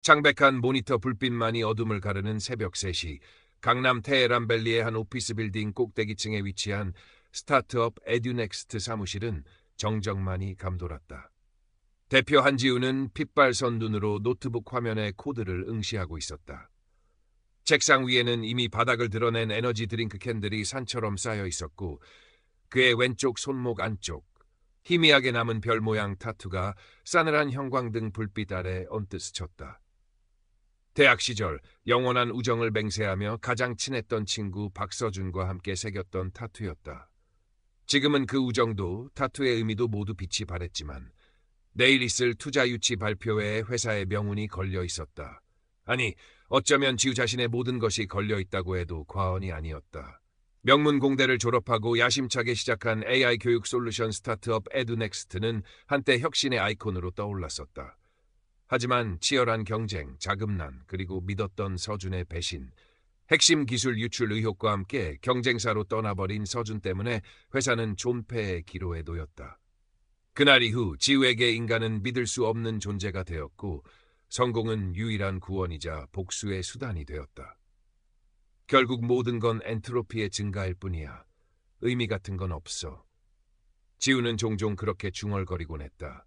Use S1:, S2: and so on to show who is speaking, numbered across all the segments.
S1: 창백한 모니터 불빛만이 어둠을 가르는 새벽 3시, 강남 테헤란밸리의 한 오피스 빌딩 꼭대기층에 위치한 스타트업 에듀넥스트 사무실은 정적만이 감돌았다. 대표 한지우는 핏발선 눈으로 노트북 화면에 코드를 응시하고 있었다. 책상 위에는 이미 바닥을 드러낸 에너지 드링크 캔들이 산처럼 쌓여 있었고, 그의 왼쪽 손목 안쪽, 희미하게 남은 별 모양 타투가 싸늘한 형광등 불빛 아래 언뜻 스쳤다. 대학 시절 영원한 우정을 맹세하며 가장 친했던 친구 박서준과 함께 새겼던 타투였다. 지금은 그 우정도 타투의 의미도 모두 빛이 발했지만 내일 있을 투자 유치 발표회에 회사의 명운이 걸려 있었다. 아니, 어쩌면 지우 자신의 모든 것이 걸려 있다고 해도 과언이 아니었다. 명문 공대를 졸업하고 야심차게 시작한 AI 교육 솔루션 스타트업 에듀넥스트는 한때 혁신의 아이콘으로 떠올랐었다. 하지만 치열한 경쟁, 자금난, 그리고 믿었던 서준의 배신, 핵심 기술 유출 의혹과 함께 경쟁사로 떠나버린 서준 때문에 회사는 존폐의 기로에 놓였다. 그날 이후 지우에게 인간은 믿을 수 없는 존재가 되었고, 성공은 유일한 구원이자 복수의 수단이 되었다. 결국 모든 건 엔트로피의 증가일 뿐이야. 의미 같은 건 없어. 지우는 종종 그렇게 중얼거리곤 했다.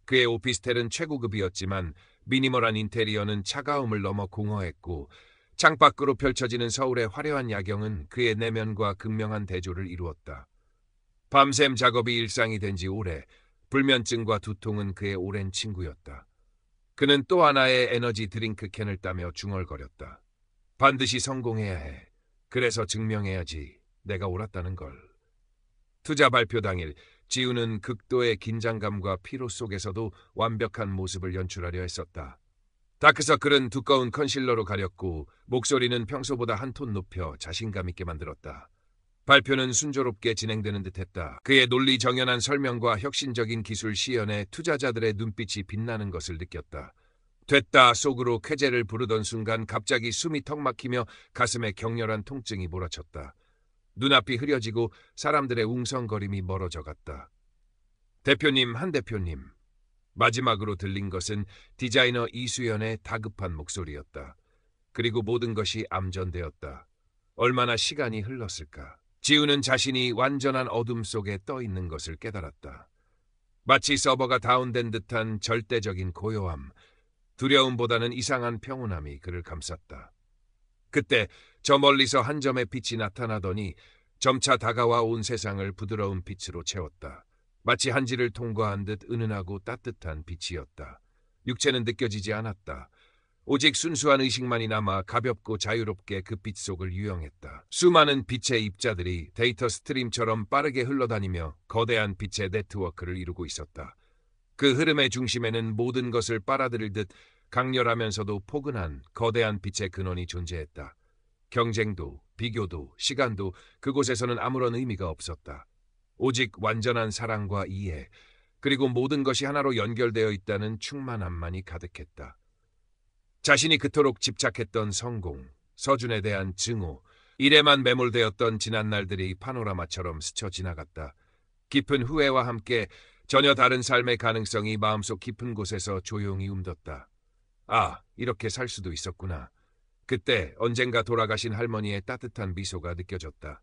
S1: 그의 오피스텔은 최고급이었지만 미니멀한 인테리어는 차가움을 넘어 공허했고, 창밖으로 펼쳐지는 서울의 화려한 야경은 그의 내면과 극명한 대조를 이루었다. 밤샘 작업이 일상이 된 지 오래, 불면증과 두통은 그의 오랜 친구였다. 그는 또 하나의 에너지 드링크 캔을 따며 중얼거렸다. 반드시 성공해야 해. 그래서 증명해야지. 내가 옳았다는 걸. 투자 발표 당일, 지우는 극도의 긴장감과 피로 속에서도 완벽한 모습을 연출하려 했었다. 다크서클은 두꺼운 컨실러로 가렸고, 목소리는 평소보다 한 톤 높여 자신감 있게 만들었다. 발표는 순조롭게 진행되는 듯했다. 그의 논리 정연한 설명과 혁신적인 기술 시연에 투자자들의 눈빛이 빛나는 것을 느꼈다. 됐다 속으로 쾌재를 부르던 순간 갑자기 숨이 턱 막히며 가슴에 격렬한 통증이 몰아쳤다. 눈앞이 흐려지고 사람들의 웅성거림이 멀어져 갔다. 대표님, 한 대표님. 마지막으로 들린 것은 디자이너 이수연의 다급한 목소리였다. 그리고 모든 것이 암전되었다. 얼마나 시간이 흘렀을까. 지우는 자신이 완전한 어둠 속에 떠 있는 것을 깨달았다. 마치 서버가 다운된 듯한 절대적인 고요함, 두려움보다는 이상한 평온함이 그를 감쌌다. 그때 저 멀리서 한 점의 빛이 나타나더니 점차 다가와 온 세상을 부드러운 빛으로 채웠다. 마치 한지를 통과한 듯 은은하고 따뜻한 빛이었다. 육체는 느껴지지 않았다. 오직 순수한 의식만이 남아 가볍고 자유롭게 그 빛 속을 유영했다. 수많은 빛의 입자들이 데이터 스트림처럼 빠르게 흘러다니며 거대한 빛의 네트워크를 이루고 있었다. 그 흐름의 중심에는 모든 것을 빨아들일 듯 강렬하면서도 포근한 거대한 빛의 근원이 존재했다. 경쟁도, 비교도, 시간도 그곳에서는 아무런 의미가 없었다. 오직 완전한 사랑과 이해, 그리고 모든 것이 하나로 연결되어 있다는 충만함만이 가득했다. 자신이 그토록 집착했던 성공, 서준에 대한 증오, 일에만 매몰되었던 지난 날들이 파노라마처럼 스쳐 지나갔다. 깊은 후회와 함께 전혀 다른 삶의 가능성이 마음속 깊은 곳에서 조용히 움떴다. 아, 이렇게 살 수도 있었구나. 그때 언젠가 돌아가신 할머니의 따뜻한 미소가 느껴졌다.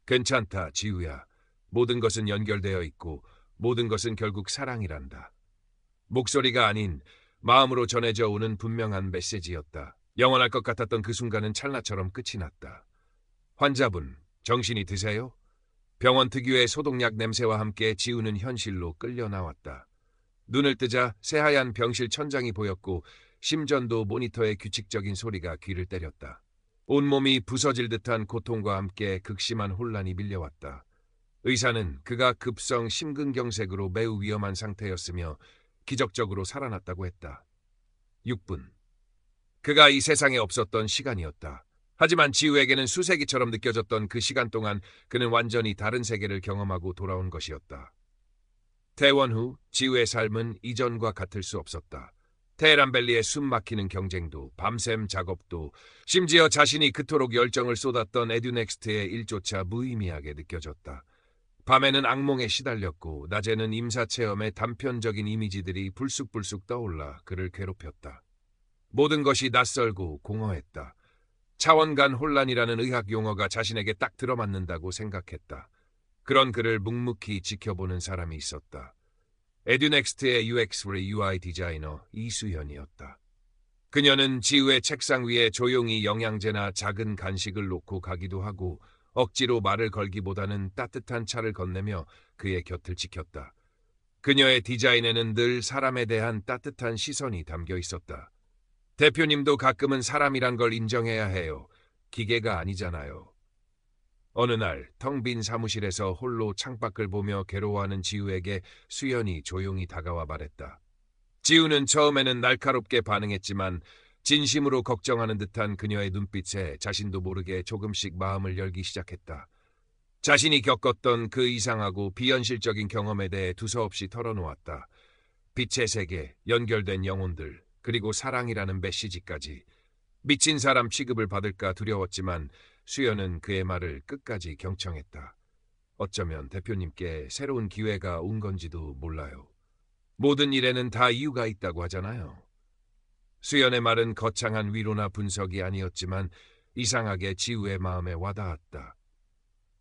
S1: 괜찮다, 지우야. 모든 것은 연결되어 있고 모든 것은 결국 사랑이란다. 목소리가 아닌 마음으로 전해져 오는 분명한 메시지였다. 영원할 것 같았던 그 순간은 찰나처럼 끝이 났다. 환자분, 정신이 드세요? 병원 특유의 소독약 냄새와 함께 지우는 현실로 끌려 나왔다. 눈을 뜨자 새하얀 병실 천장이 보였고 심전도 모니터의 규칙적인 소리가 귀를 때렸다. 온몸이 부서질 듯한 고통과 함께 극심한 혼란이 밀려왔다. 의사는 그가 급성 심근경색으로 매우 위험한 상태였으며 기적적으로 살아났다고 했다. 6분. 그가 이 세상에 없었던 시간이었다. 하지만 지우에게는 수세기처럼 느껴졌던 그 시간 동안 그는 완전히 다른 세계를 경험하고 돌아온 것이었다. 퇴원 후 지우의 삶은 이전과 같을 수 없었다. 테헤란밸리의 숨막히는 경쟁도, 밤샘 작업도, 심지어 자신이 그토록 열정을 쏟았던 에듀넥스트의 일조차 무의미하게 느껴졌다. 밤에는 악몽에 시달렸고 낮에는 임사체험의 단편적인 이미지들이 불쑥불쑥 떠올라 그를 괴롭혔다. 모든 것이 낯설고 공허했다. 차원간 혼란이라는 의학 용어가 자신에게 딱 들어맞는다고 생각했다. 그런 그를 묵묵히 지켜보는 사람이 있었다. 에듀넥스트의 UX/UI UI 디자이너 이수현이었다. 그녀는 지우의 책상 위에 조용히 영양제나 작은 간식을 놓고 가기도 하고 억지로 말을 걸기보다는 따뜻한 차를 건네며 그의 곁을 지켰다. 그녀의 디자인에는 늘 사람에 대한 따뜻한 시선이 담겨 있었다. 대표님도 가끔은 사람이란 걸 인정해야 해요. 기계가 아니잖아요. 어느 날 텅 빈 사무실에서 홀로 창밖을 보며 괴로워하는 지우에게 수연이 조용히 다가와 말했다. 지우는 처음에는 날카롭게 반응했지만 진심으로 걱정하는 듯한 그녀의 눈빛에 자신도 모르게 조금씩 마음을 열기 시작했다. 자신이 겪었던 그 이상하고 비현실적인 경험에 대해 두서없이 털어놓았다. 빛의 세계, 연결된 영혼들, 그리고 사랑이라는 메시지까지. 미친 사람 취급을 받을까 두려웠지만 수연은 그의 말을 끝까지 경청했다. 어쩌면 대표님께 새로운 기회가 온 건지도 몰라요. 모든 일에는 다 이유가 있다고 하잖아요. 수연의 말은 거창한 위로나 분석이 아니었지만 이상하게 지우의 마음에 와닿았다.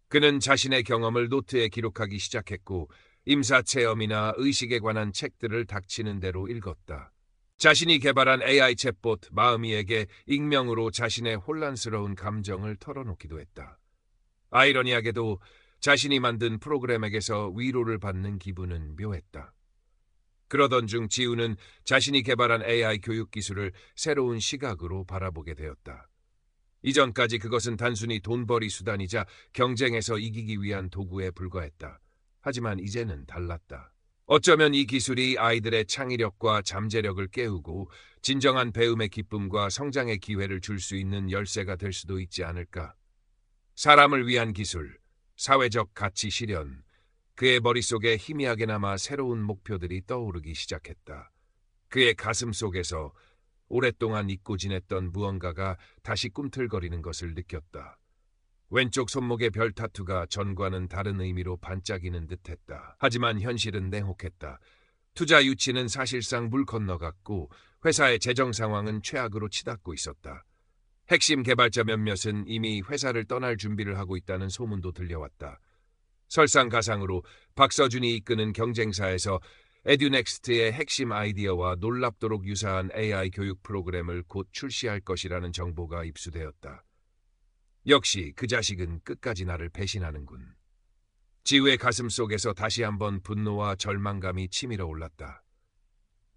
S1: 그는 자신의 경험을 노트에 기록하기 시작했고 임사체험이나 의식에 관한 책들을 닥치는 대로 읽었다. 자신이 개발한 AI 챗봇 마음이에게 익명으로 자신의 혼란스러운 감정을 털어놓기도 했다. 아이러니하게도 자신이 만든 프로그램에게서 위로를 받는 기분은 묘했다. 그러던 중 지우는 자신이 개발한 AI 교육 기술을 새로운 시각으로 바라보게 되었다. 이전까지 그것은 단순히 돈벌이 수단이자 경쟁에서 이기기 위한 도구에 불과했다. 하지만 이제는 달랐다. 어쩌면 이 기술이 아이들의 창의력과 잠재력을 깨우고 진정한 배움의 기쁨과 성장의 기회를 줄 수 있는 열쇠가 될 수도 있지 않을까. 사람을 위한 기술, 사회적 가치 실현, 그의 머릿속에 희미하게나마 새로운 목표들이 떠오르기 시작했다. 그의 가슴 속에서 오랫동안 잊고 지냈던 무언가가 다시 꿈틀거리는 것을 느꼈다. 왼쪽 손목의 별 타투가 전과는 다른 의미로 반짝이는 듯했다. 하지만 현실은 냉혹했다. 투자 유치는 사실상 물 건너갔고 회사의 재정 상황은 최악으로 치닫고 있었다. 핵심 개발자 몇몇은 이미 회사를 떠날 준비를 하고 있다는 소문도 들려왔다. 설상가상으로 박서준이 이끄는 경쟁사에서 에듀넥스트의 핵심 아이디어와 놀랍도록 유사한 AI 교육 프로그램을 곧 출시할 것이라는 정보가 입수되었다. 역시 그 자식은 끝까지 나를 배신하는군. 지우의 가슴 속에서 다시 한번 분노와 절망감이 치밀어 올랐다.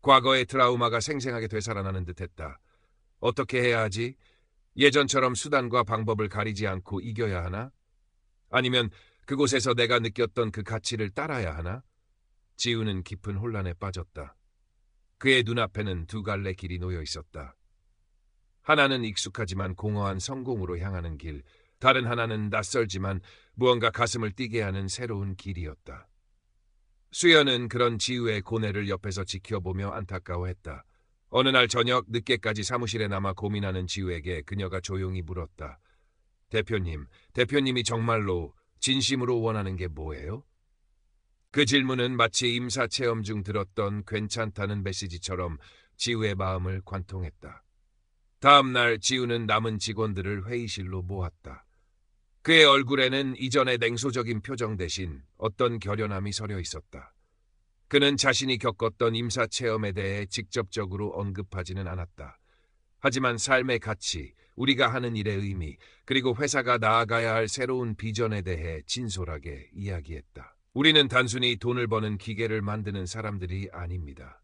S1: 과거의 트라우마가 생생하게 되살아나는 듯했다. 어떻게 해야 하지? 예전처럼 수단과 방법을 가리지 않고 이겨야 하나? 아니면 그곳에서 내가 느꼈던 그 가치를 따라야 하나? 지우는 깊은 혼란에 빠졌다. 그의 눈앞에는 두 갈래 길이 놓여 있었다. 하나는 익숙하지만 공허한 성공으로 향하는 길, 다른 하나는 낯설지만 무언가 가슴을 뛰게 하는 새로운 길이었다. 수연은 그런 지우의 고뇌를 옆에서 지켜보며 안타까워했다. 어느 날 저녁 늦게까지 사무실에 남아 고민하는 지우에게 그녀가 조용히 물었다. 대표님이 정말로 진심으로 원하는 게 뭐예요? 그 질문은 마치 임사체험 중 들었던 괜찮다는 메시지처럼 지우의 마음을 관통했다. 다음 날 지우는 남은 직원들을 회의실로 모았다. 그의 얼굴에는 이전의 냉소적인 표정 대신 어떤 결연함이 서려 있었다. 그는 자신이 겪었던 임사체험에 대해 직접적으로 언급하지는 않았다. 하지만 삶의 가치, 우리가 하는 일의 의미, 그리고 회사가 나아가야 할 새로운 비전에 대해 진솔하게 이야기했다. 우리는 단순히 돈을 버는 기계를 만드는 사람들이 아닙니다.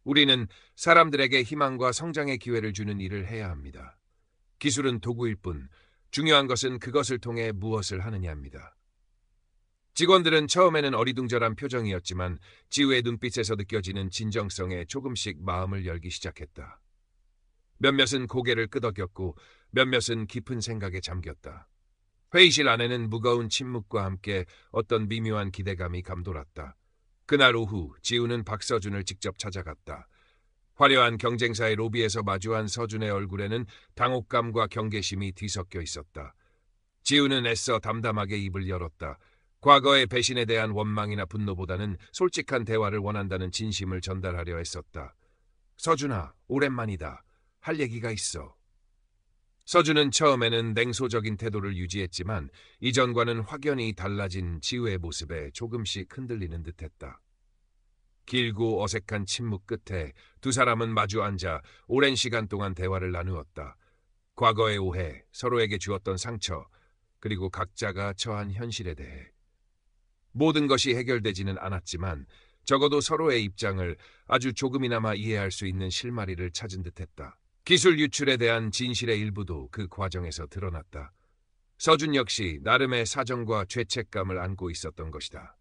S1: 우리는 사람들에게 희망과 성장의 기회를 주는 일을 해야 합니다. 기술은 도구일 뿐, 중요한 것은 그것을 통해 무엇을 하느냐입니다. 직원들은 처음에는 어리둥절한 표정이었지만 지우의 눈빛에서 느껴지는 진정성에 조금씩 마음을 열기 시작했다. 몇몇은 고개를 끄덕였고 몇몇은 깊은 생각에 잠겼다. 회의실 안에는 무거운 침묵과 함께 어떤 미묘한 기대감이 감돌았다. 그날 오후 지우는 박서준을 직접 찾아갔다. 화려한 경쟁사의 로비에서 마주한 서준의 얼굴에는 당혹감과 경계심이 뒤섞여 있었다. 지우는 애써 담담하게 입을 열었다. 과거의 배신에 대한 원망이나 분노보다는 솔직한 대화를 원한다는 진심을 전달하려 했었다. 서준아, 오랜만이다. 할 얘기가 있어. 서준은 처음에는 냉소적인 태도를 유지했지만 이전과는 확연히 달라진 지우의 모습에 조금씩 흔들리는 듯했다. 길고 어색한 침묵 끝에 두 사람은 마주 앉아 오랜 시간 동안 대화를 나누었다. 과거의 오해, 서로에게 주었던 상처, 그리고 각자가 처한 현실에 대해. 모든 것이 해결되지는 않았지만 적어도 서로의 입장을 아주 조금이나마 이해할 수 있는 실마리를 찾은 듯했다. 기술 유출에 대한 진실의 일부도 그 과정에서 드러났다. 서준 역시 나름의 사정과 죄책감을 안고 있었던 것이다.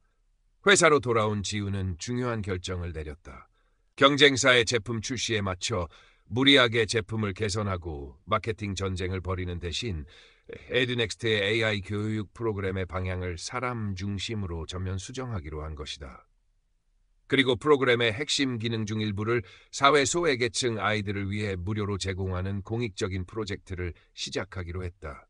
S1: 회사로 돌아온 지우는 중요한 결정을 내렸다. 경쟁사의 제품 출시에 맞춰 무리하게 제품을 개선하고 마케팅 전쟁을 벌이는 대신 에듀넥스트의 AI 교육 프로그램의 방향을 사람 중심으로 전면 수정하기로 한 것이다. 그리고 프로그램의 핵심 기능 중 일부를 사회 소외계층 아이들을 위해 무료로 제공하는 공익적인 프로젝트를 시작하기로 했다.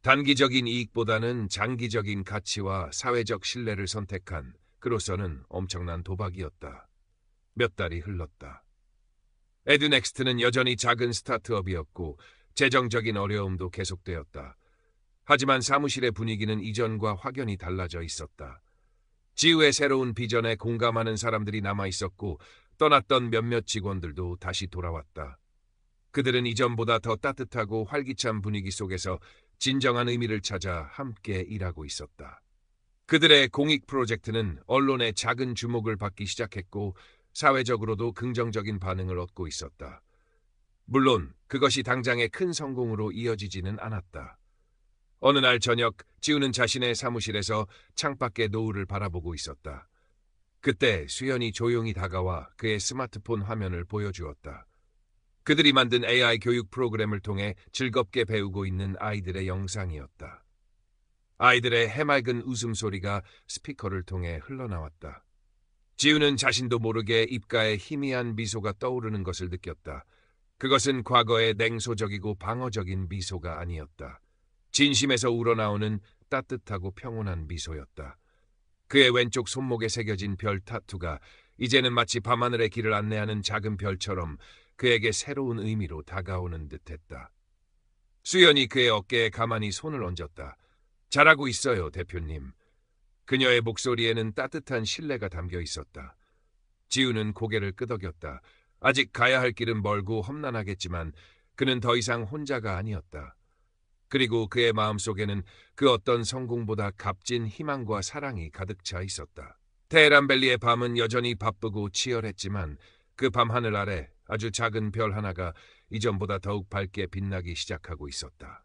S1: 단기적인 이익보다는 장기적인 가치와 사회적 신뢰를 선택한 그로서는 엄청난 도박이었다. 몇 달이 흘렀다. 에듀넥스트는 여전히 작은 스타트업이었고 재정적인 어려움도 계속되었다. 하지만 사무실의 분위기는 이전과 확연히 달라져 있었다. 지우의 새로운 비전에 공감하는 사람들이 남아있었고 떠났던 몇몇 직원들도 다시 돌아왔다. 그들은 이전보다 더 따뜻하고 활기찬 분위기 속에서 진정한 의미를 찾아 함께 일하고 있었다. 그들의 공익 프로젝트는 언론의 작은 주목을 받기 시작했고 사회적으로도 긍정적인 반응을 얻고 있었다. 물론 그것이 당장의 큰 성공으로 이어지지는 않았다. 어느 날 저녁 지우는 자신의 사무실에서 창밖의 노을을 바라보고 있었다. 그때 수연이 조용히 다가와 그의 스마트폰 화면을 보여주었다. 그들이 만든 AI 교육 프로그램을 통해 즐겁게 배우고 있는 아이들의 영상이었다. 아이들의 해맑은 웃음소리가 스피커를 통해 흘러나왔다. 지우는 자신도 모르게 입가에 희미한 미소가 떠오르는 것을 느꼈다. 그것은 과거의 냉소적이고 방어적인 미소가 아니었다. 진심에서 우러나오는 따뜻하고 평온한 미소였다. 그의 왼쪽 손목에 새겨진 별 타투가 이제는 마치 밤하늘의 길을 안내하는 작은 별처럼 그에게 새로운 의미로 다가오는 듯했다. 수연이 그의 어깨에 가만히 손을 얹었다. 잘하고 있어요, 대표님. 그녀의 목소리에는 따뜻한 신뢰가 담겨 있었다. 지우는 고개를 끄덕였다. 아직 가야 할 길은 멀고 험난하겠지만 그는 더 이상 혼자가 아니었다. 그리고 그의 마음속에는 그 어떤 성공보다 값진 희망과 사랑이 가득 차 있었다. 테헤란밸리의 밤은 여전히 바쁘고 치열했지만 그 밤하늘 아래 아주 작은 별 하나가 이전보다 더욱 밝게 빛나기 시작하고 있었다.